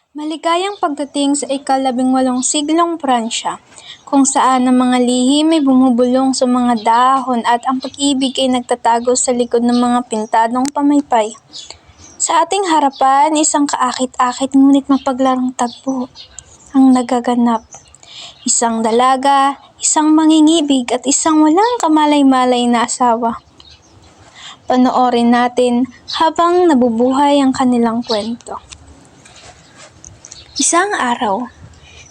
Maligayang pagdating sa ika-18 siglong Pransya, kung saan ang mga lihim ay bumubulong sa mga dahon at ang pag-ibig ay nagtatago sa likod ng mga pintadong pamaypay. Sa ating harapan, isang kaakit-akit ngunit mapaglarong tagpo ang nagaganap. Isang dalaga, isang mangingibig at isang walang kamalay-malay na asawa. Panoorin natin habang nabubuhay ang kanilang kwento. Isang araw,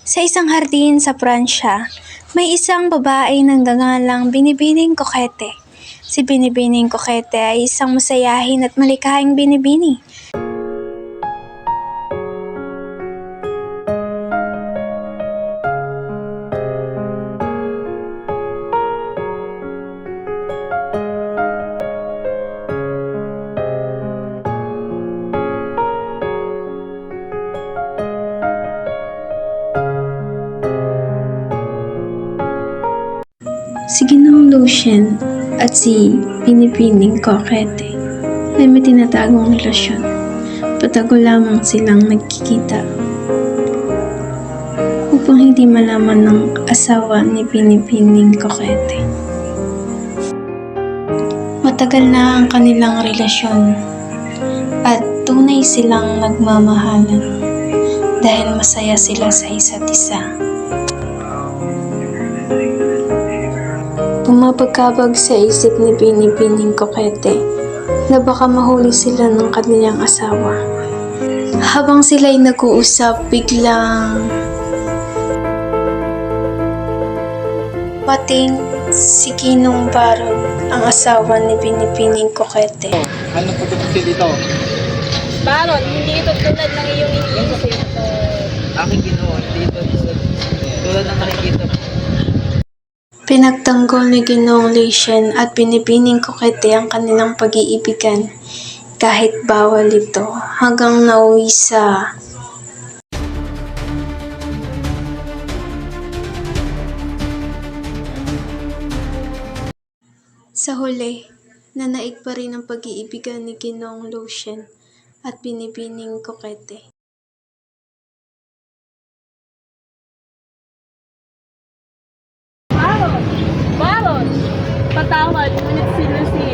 sa isang hardin sa Pransya, may isang babae na nagngangalang Binibining Kokete. Si Binibining Kokete ay isang masayahin at malikhaing binibini. Si Ginoong Lucien at si Binibining Kokete ay may tinatagong relasyon. Patago lamang silang nagkikita upang hindi malaman ng asawa ni Binibining Kokete. Matagal na ang kanilang relasyon at tunay silang nagmamahalan dahil masaya sila sa isa't isa. Pumapagkabag sa isip ni Binibining Kokete na baka mahuli sila ng kanilang asawa. Habang sila'y nag-uusap, biglang pating si Ginong Baron, ang asawa ni Binibining Kokete. Ano po ito dito? Baron, hindi ito tulad ng iyong iniisip. Aking Ginoo, hindi ito tulad ng nakikita mo. Pinagtanggol ni Ginoong Lucien at Binibining Kokete ang kanilang pag-iibigan kahit bawal ito hanggang nauwi sa huli, nanaig pa rin ang pag-iibigan ni Ginoong Lucien at Binibining Kokete. Baron! Baron! Patawad, ngunit si Lucy